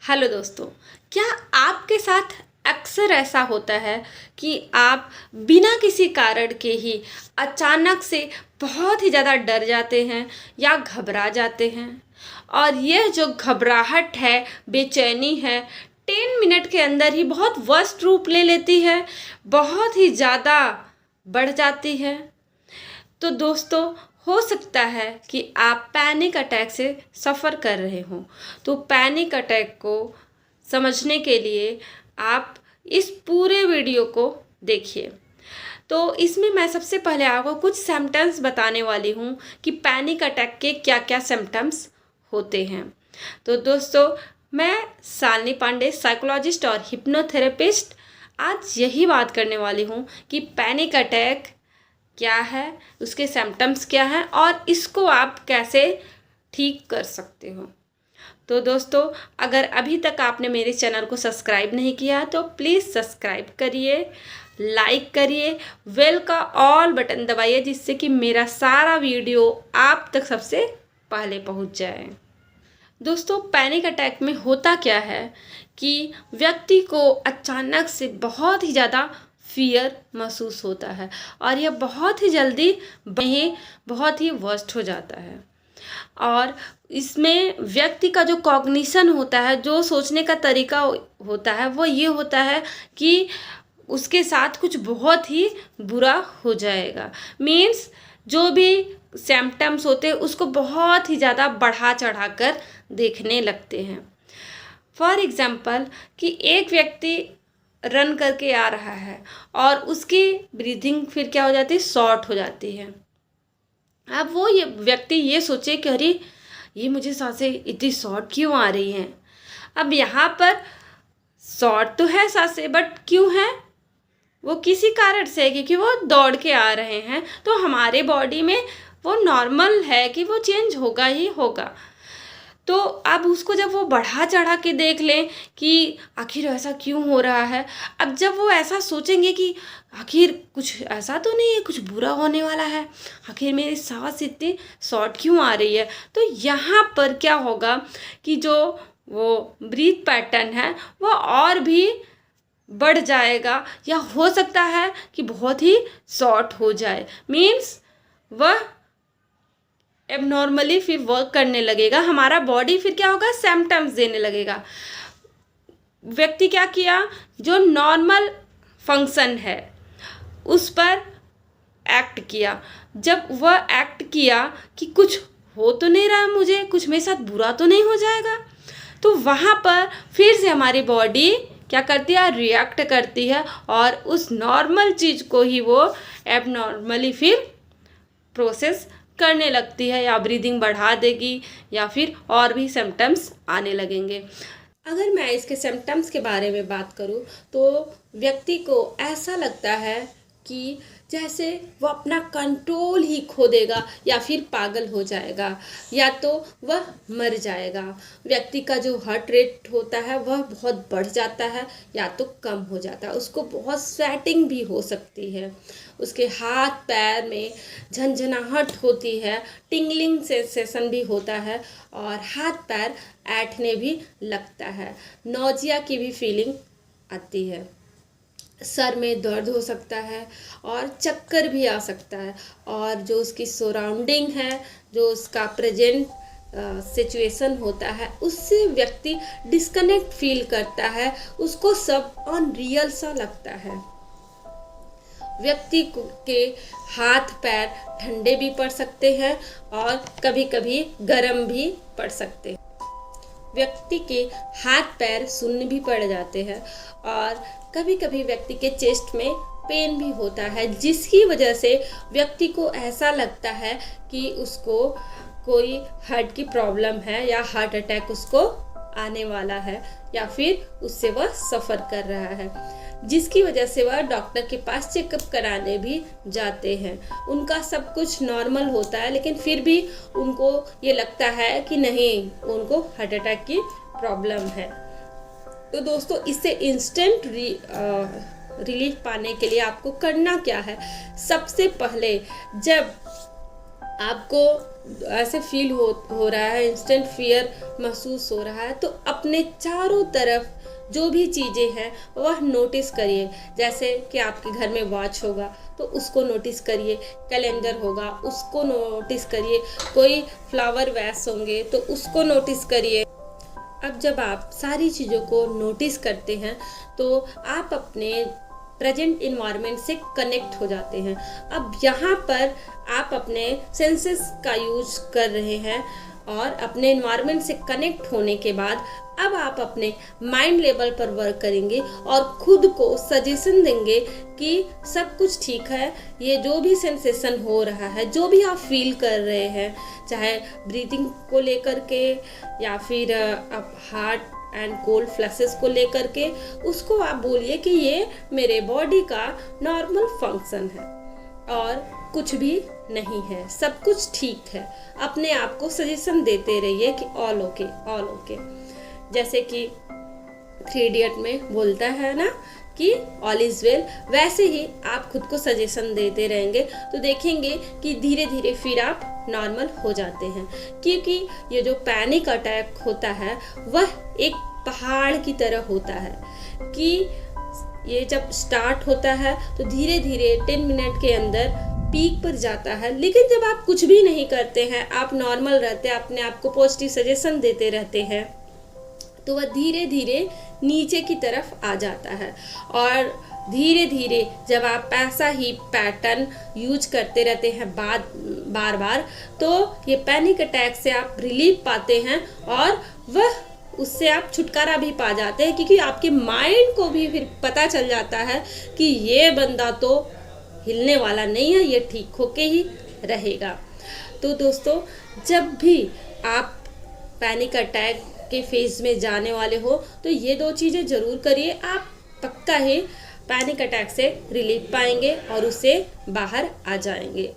Hello दोस्तों, क्या आपके साथ अक्सर ऐसा होता है कि आप बिना किसी कारण के ही अचानक से बहुत ही ज़्यादा डर जाते हैं या घबरा जाते हैं। और यह जो घबराहट है, बेचैनी है, 10 मिनट के अंदर ही बहुत वर्स्ट रूप ले लेती है, बहुत ही ज़्यादा बढ़ जाती है। तो दोस्तों, हो सकता है कि आप पैनिक अटैक से सफ़र कर रहे हों। तो पैनिक अटैक को समझने के लिए आप इस पूरे वीडियो को देखिए। तो इसमें मैं सबसे पहले आपको कुछ सिम्टम्स बताने वाली हूँ कि पैनिक अटैक के क्या क्या सिम्टम्स होते हैं। तो दोस्तों, मैं शालिनी पांडे, साइकोलॉजिस्ट और हिप्नोथेरेपिस्ट, आज यही बात करने वाली हूँ कि पैनिक अटैक क्या है, उसके सिम्टम्स क्या हैं और इसको आप कैसे ठीक कर सकते हो। तो दोस्तों, अगर अभी तक आपने मेरे चैनल को सब्सक्राइब नहीं किया तो प्लीज़ सब्सक्राइब करिए, लाइक करिए, बेल का ऑल बटन दबाइए, जिससे कि मेरा सारा वीडियो आप तक सबसे पहले पहुंच जाए। दोस्तों, पैनिक अटैक में होता क्या है कि व्यक्ति को अचानक से बहुत ही ज़्यादा फियर महसूस होता है और यह बहुत ही जल्दी बहुत ही वर्स्ट हो जाता है। और इसमें व्यक्ति का जो कॉग्निशन होता है, जो सोचने का तरीका होता है, वो ये होता है कि उसके साथ कुछ बहुत ही बुरा हो जाएगा। मीन्स जो भी सिम्टम्स होते हैं उसको बहुत ही ज़्यादा बढ़ा चढ़ा कर देखने लगते हैं। फॉर एग्ज़ाम्पल कि एक व्यक्ति रन करके आ रहा है और उसकी ब्रीदिंग फिर क्या हो जाती है, शॉर्ट हो जाती है। अब वो ये व्यक्ति ये सोचे कि अरे ये मुझे सांसें इतनी शॉर्ट क्यों आ रही हैं। अब यहाँ पर शॉर्ट तो है सांसें, बट क्यों है, वो किसी कारण से, क्योंकि वो दौड़ के आ रहे हैं। तो हमारे बॉडी में वो नॉर्मल है कि वो चेंज होगा ही होगा। तो अब उसको जब वो बढ़ा चढ़ा के देख लें कि आखिर ऐसा क्यों हो रहा है, अब जब वो ऐसा सोचेंगे कि आखिर कुछ ऐसा तो नहीं है, कुछ बुरा होने वाला है, आखिर मेरी सांस इतनी शॉर्ट क्यों आ रही है, तो यहाँ पर क्या होगा कि जो वो ब्रीथ पैटर्न है वो और भी बढ़ जाएगा या हो सकता है कि बहुत ही शॉर्ट हो जाए। मीन्स वह एबनॉर्मली फिर वर्क करने लगेगा, हमारा बॉडी फिर क्या होगा, सिम्टम्स देने लगेगा। व्यक्ति क्या किया, जो नॉर्मल फंक्शन है उस पर एक्ट किया। जब वह एक्ट किया कि कुछ हो तो नहीं रहा, मुझे कुछ मेरे साथ बुरा तो नहीं हो जाएगा, तो वहाँ पर फिर से हमारी बॉडी क्या करती है, रिएक्ट करती है और उस नॉर्मल चीज़ को ही वो एबनॉर्मली फिर प्रोसेस करने लगती है, या ब्रीदिंग बढ़ा देगी या फिर और भी सिम्टम्स आने लगेंगे। अगर मैं इसके सिम्टम्स के बारे में बात करूं तो व्यक्ति को ऐसा लगता है कि जैसे वो अपना कंट्रोल ही खो देगा या फिर पागल हो जाएगा या तो वह मर जाएगा। व्यक्ति का जो हार्ट रेट होता है वह बहुत बढ़ जाता है या तो कम हो जाता है। उसको बहुत स्वेटिंग भी हो सकती है, उसके हाथ पैर में झंझनाहट होती है, टिंगलिंग सेंसेशन भी होता है और हाथ पैर ऐंठने भी लगता है, नौजिया की भी फीलिंग आती है, सर में दर्द हो सकता है और चक्कर भी आ सकता है। और जो उसकी सराउंडिंग है, जो उसका प्रेजेंट सिचुएशन होता है, उससे व्यक्ति डिस्कनेक्ट फील करता है, उसको सब अनरियल सा लगता है। व्यक्ति के हाथ पैर ठंडे भी पड़ सकते हैं और कभी कभी गर्म भी पड़ सकते हैं। व्यक्ति के हाथ पैर सुन्न भी पड़ जाते हैं और कभी कभी व्यक्ति के चेस्ट में पेन भी होता है, जिसकी वजह से व्यक्ति को ऐसा लगता है कि उसको कोई हार्ट की प्रॉब्लम है या हार्ट अटैक उसको आने वाला है या फिर उससे वह सफ़र कर रहा है, जिसकी वजह से वह डॉक्टर के पास चेकअप कराने भी जाते हैं। उनका सब कुछ नॉर्मल होता है लेकिन फिर भी उनको ये लगता है कि नहीं, उनको हार्ट अटैक की प्रॉब्लम है। तो दोस्तों, इससे इंस्टेंट रिलीफ पाने के लिए आपको करना क्या है, सबसे पहले जब आपको ऐसे फील हो रहा है, इंस्टेंट फियर महसूस हो रहा है, तो अपने चारों तरफ जो भी चीज़ें हैं वह नोटिस करिए। जैसे कि आपके घर में वॉच होगा तो उसको नोटिस करिए, कैलेंडर होगा उसको नोटिस करिए, कोई फ्लावर वैस होंगे तो उसको नोटिस करिए। अब जब आप सारी चीज़ों को नोटिस करते हैं तो आप अपने प्रेजेंट इन्वायरमेंट से कनेक्ट हो जाते हैं। अब यहाँ पर आप अपने सेंसेस का यूज कर रहे हैं और अपने इन्वायरमेंट से कनेक्ट होने के बाद अब आप अपने माइंड लेवल पर वर्क करेंगे और खुद को सजेशन देंगे कि सब कुछ ठीक है। ये जो भी सेंसेशन हो रहा है, जो भी आप फील कर रहे हैं, चाहे ब्रीथिंग को लेकर के या फिर आप हार्ट एंड कोल्ड फ्लैशेस को लेकर के, उसको आप बोलिए कि ये मेरे बॉडी का नॉर्मल फंक्शन है और कुछ भी नहीं है, सब कुछ ठीक है। अपने आप को सजेशन देते रहिए कि ऑल ओके, ऑल ओके। जैसे कि 3 इडियट में बोलता है ना कि ऑल इज वेल, वैसे ही आप खुद को सजेशन देते रहेंगे तो देखेंगे कि धीरे धीरे फिर आप नॉर्मल हो जाते हैं। क्योंकि ये जो पैनिक अटैक होता है वह एक पहाड़ की तरह होता है कि ये जब स्टार्ट होता है तो धीरे धीरे 10 मिनट के अंदर पीक पर जाता है। लेकिन जब आप कुछ भी नहीं करते हैं, आप नॉर्मल रहते हैं, अपने आप को पॉजिटिव सजेशन देते रहते हैं, तो वह धीरे धीरे नीचे की तरफ आ जाता है। और धीरे धीरे जब आप ऐसा ही पैटर्न यूज करते रहते हैं बार बार, तो ये पैनिक अटैक से आप रिलीफ पाते हैं और वह उससे आप छुटकारा भी पा जाते हैं। क्योंकि आपके माइंड को भी फिर पता चल जाता है कि ये बंदा तो हिलने वाला नहीं है, ये ठीक होके ही रहेगा। तो दोस्तों, जब भी आप पैनिक अटैक के फेज में जाने वाले हो तो ये 2 चीज़ें ज़रूर करिए। आप पक्का ही पैनिक अटैक से रिलीफ पाएंगे और उससे बाहर आ जाएंगे।